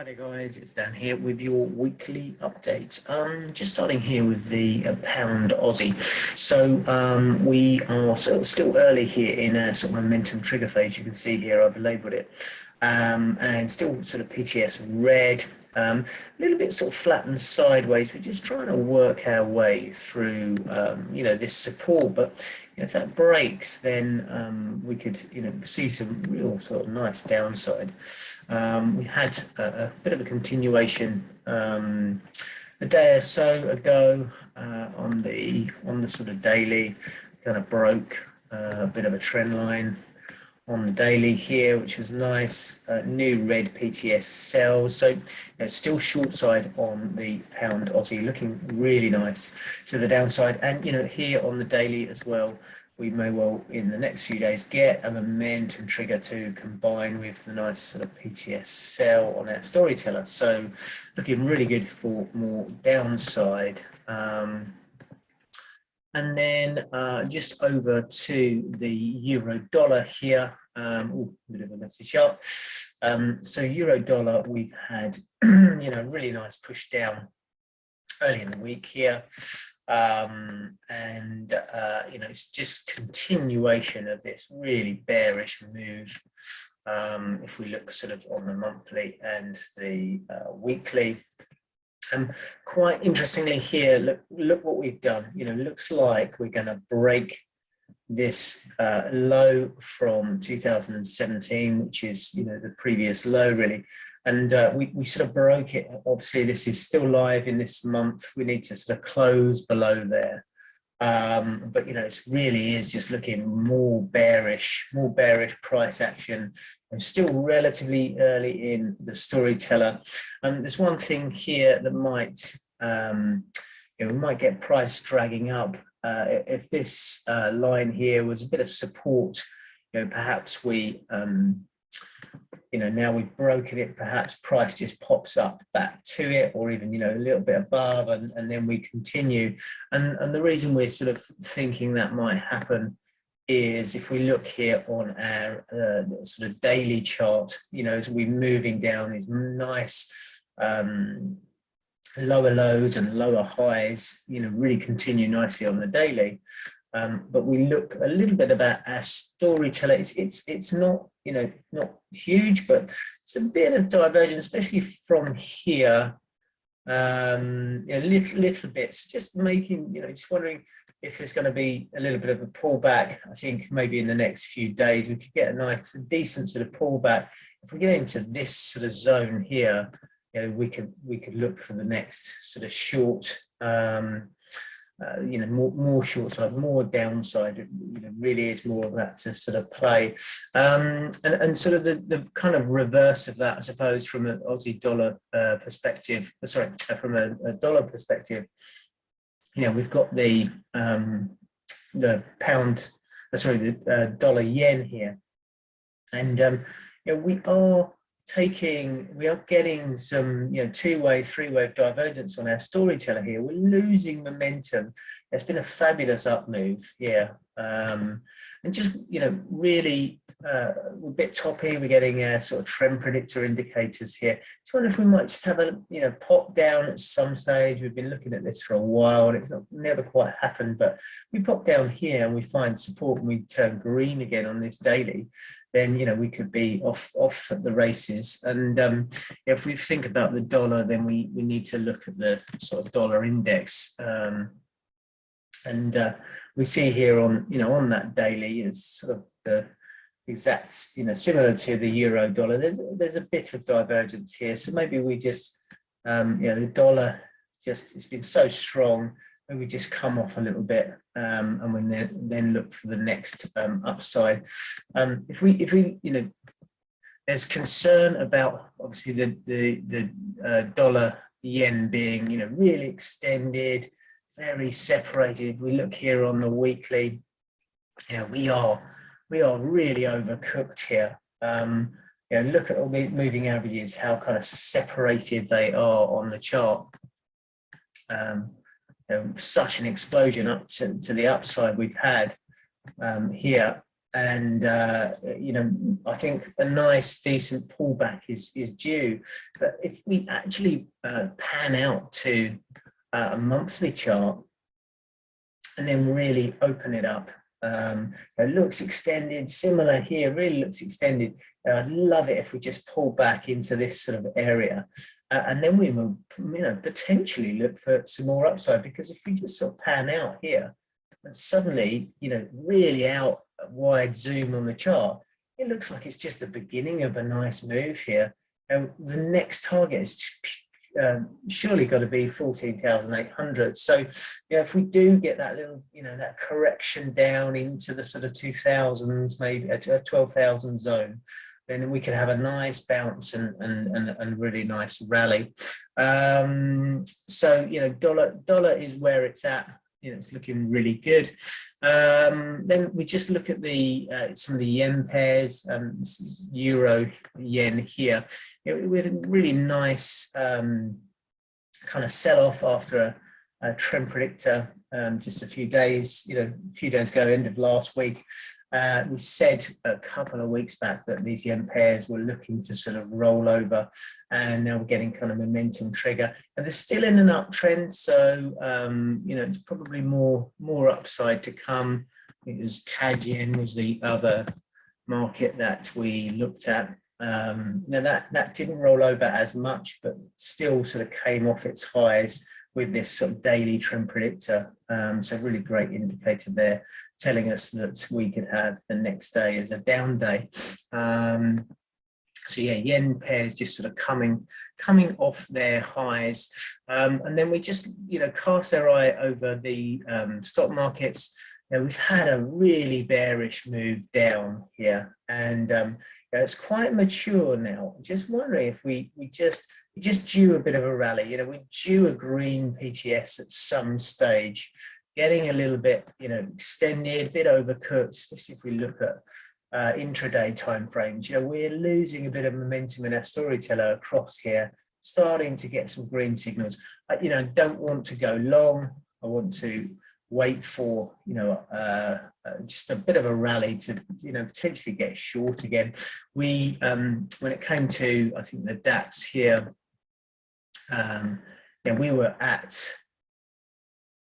Hi there guys, it's Dan here with your weekly update. Just starting here with the pound Aussie. So we are still early here in a sort of momentum trigger phase. You can see here I've labelled it, and still sort of PTS red. A little bit sort of flattened sideways. We're just trying to work our way through, this support. But if that breaks, then we could, see some real sort of nice downside. We had a bit of a continuation a day or so ago on the sort of daily, kind of broke a bit of a trend line on the daily here, which was nice. New red PTS sells, so still short side on the pound Aussie, looking really nice to the downside. And here on the daily as well, we may well in the next few days get a momentum trigger to combine with the nice sort of PTS sell on our storyteller. So looking really good for more downside. And then just over to the euro dollar here. A bit of a messy chart. So euro dollar, we've had really nice push down early in the week here, and it's just continuation of this really bearish move. If we look sort of on the monthly and the weekly. Quite interestingly here, look what we've done. Looks like we're going to break this low from 2017, which is the previous low really, and we sort of broke it. Obviously, this is still live in this month. We need to sort of close below there, but it really is just looking more bearish price action. I'm still relatively early in the storyteller. There's one thing here that might we might get price dragging up. If this line here was a bit of support, perhaps we now we've broken it, perhaps price just pops up back to it, or even a little bit above, and then we continue. And the reason we're sort of thinking that might happen is if we look here on our sort of daily chart, as we're moving down these nice lower lows and lower highs, really continue nicely on the daily. But we look a little bit about our storyteller. It's not not huge, but it's a bit of divergence, especially from here. Little bits, just making just wondering if there's going to be a little bit of a pullback. I think maybe in the next few days we could get a decent sort of pullback. If we get into this sort of zone here, we could look for the next sort of short, more short side, more downside. It really is more of that to sort of play, and sort of the kind of reverse of that, I suppose, from an Aussie dollar perspective. Sorry, from a dollar perspective. We've got the pound, the dollar yen here, and we are getting some two-wave, three-wave divergence on our storyteller here. We're losing momentum. It's been a fabulous up move here, and just really we're a bit toppy. We're getting sort of trend predictor indicators here. Just wonder if we might just have a pop down at some stage. We've been looking at this for a while and it's never quite happened, but we pop down here and we find support and we turn green again on this daily, then we could be off at the races. And if we think about the dollar, then we need to look at the sort of dollar index, and we see here on on that daily is sort of the exact similar to the euro dollar. There's a bit of divergence here, so maybe we just the dollar it's been so strong. Maybe just come off a little bit, and we then look for the next upside. If we there's concern about obviously the dollar yen being really extended, very separated. If we look here on the weekly, we are really overcooked here. Look at all the moving averages, how kind of separated they are on the chart. Such an explosion up to the upside we've had here. and you know, I think a nice decent pullback is due. But if we actually pan out to a monthly chart and then really open it up, it looks extended, similar here, really looks extended. I'd love it if we just pull back into this sort of area, and then we will, you know, potentially look for some more upside, because if we just sort of pan out here and suddenly, you know, really out wide zoom on the chart, it looks like it's just the beginning of a nice move here. And the next target is surely got to be 14,800. So, you know, if we do get that little, you know, that correction down into the sort of 2000s, maybe a 12,000 zone, then we could have a nice bounce and really nice rally. So, you know, dollar is where it's at. You know, it's looking really good. Then we just look at the some of the yen pairs. This is euro yen here. You know, we had a really nice kind of sell off after a trend predictor just a few days, you know, a few days ago, end of last week. We said a couple of weeks back that these yen pairs were looking to sort of roll over, and now we're getting kind of momentum trigger, and they're still in an uptrend. So you know, it's probably more upside to come. It was CAD yen was the other market that we looked at. Now that didn't roll over as much, but still sort of came off its highs with this sort of daily trend predictor. So really great indicator there, telling us that we could have the next day as a down day. So yeah, yen pairs just sort of coming off their highs. And then we just, you know, cast our eye over the stock markets. Now, we've had a really bearish move down here, and you know, it's quite mature now. Just wondering if we just due a bit of a rally. You know, we due a green PTS at some stage, getting a little bit, you know, extended, a bit overcooked, especially if we look at intraday timeframes. You know, we're losing a bit of momentum in our storyteller across here, starting to get some green signals. You know, I don't want to go long. I want to wait for, you know, just a bit of a rally to, you know, potentially get short again. We, when it came to, I think the DAX here, yeah, we were at,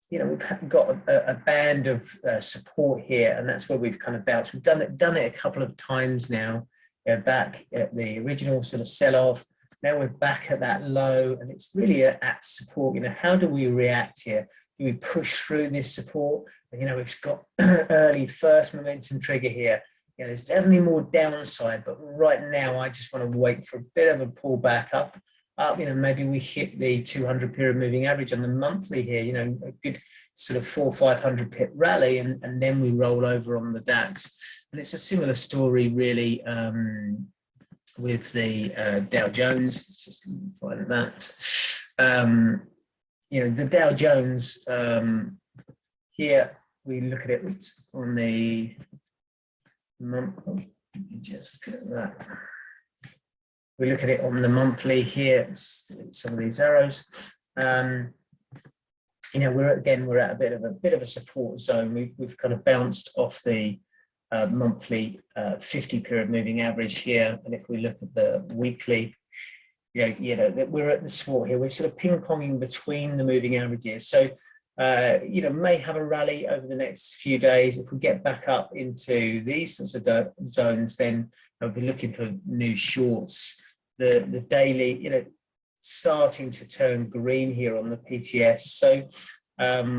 you know, we've got a band of support here, and that's where we've kind of bounced. We've done it a couple of times now, you know, back at the original sort of sell-off. Now we're back at that low, and it's really at support. You know, how do we react here? Do we push through this support? And, you know, we've got early first momentum trigger here. You know, there's definitely more downside, but right now I just want to wait for a bit of a pullback up. You know, maybe we hit the 200 period moving average on the monthly here. You know, a good sort of 400 or 500 pip rally, and then we roll over on the DAX. And it's a similar story, really. With the Dow Jones. Let's just find that. You know, the Dow Jones, here we look at it on the monthly. Just look at that. We look at it on the monthly here. Some of these arrows. You know, we're at a bit of a support zone. We've kind of bounced off the monthly 50 period moving average here, and if we look at the weekly, you know, we're at the support here. We're sort of ping-ponging between the moving averages. So you know, may have a rally over the next few days. If we get back up into these sorts of zones, then I'll be looking for new shorts. The daily, you know, starting to turn green here on the PTS. So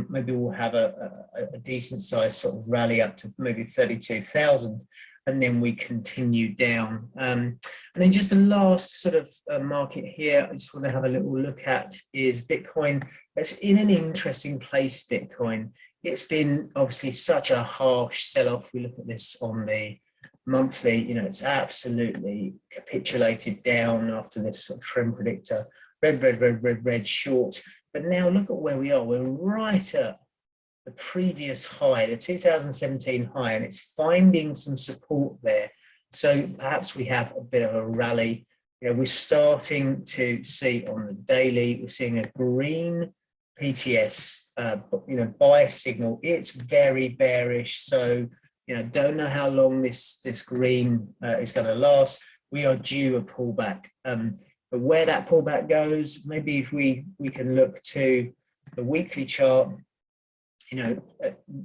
maybe we'll have a decent size sort of rally up to maybe 32,000, and then we continue down. And then just the last sort of market here I just want to have a little look at is Bitcoin. It's in an interesting place, Bitcoin. It's been obviously such a harsh sell-off. We look at this on the monthly, you know, it's absolutely capitulated down after this sort of trend predictor. Red short. But now look at where we are. We're right at the previous high, the 2017 high, and it's finding some support there. So perhaps we have a bit of a rally. You know, we're starting to see on the daily, we're seeing a green PTS, you know, buy signal. It's very bearish. So, don't know how long this green is going to last. We are due a pullback. But where that pullback goes, maybe if we can look to the weekly chart,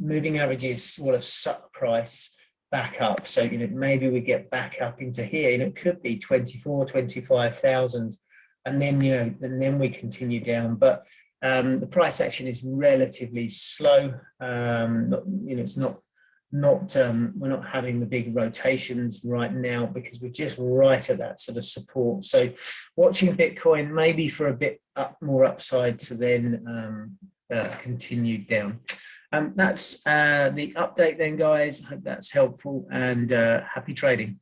moving averages will have sucked price back up. So, maybe we get back up into here, it could be 24, 25,000, and then we continue down. But the price action is relatively slow. It's not we're not having the big rotations right now because we're just right at that sort of support. So watching Bitcoin maybe for a bit more upside to then continue down. That's the update then, guys. I hope that's helpful, and happy trading.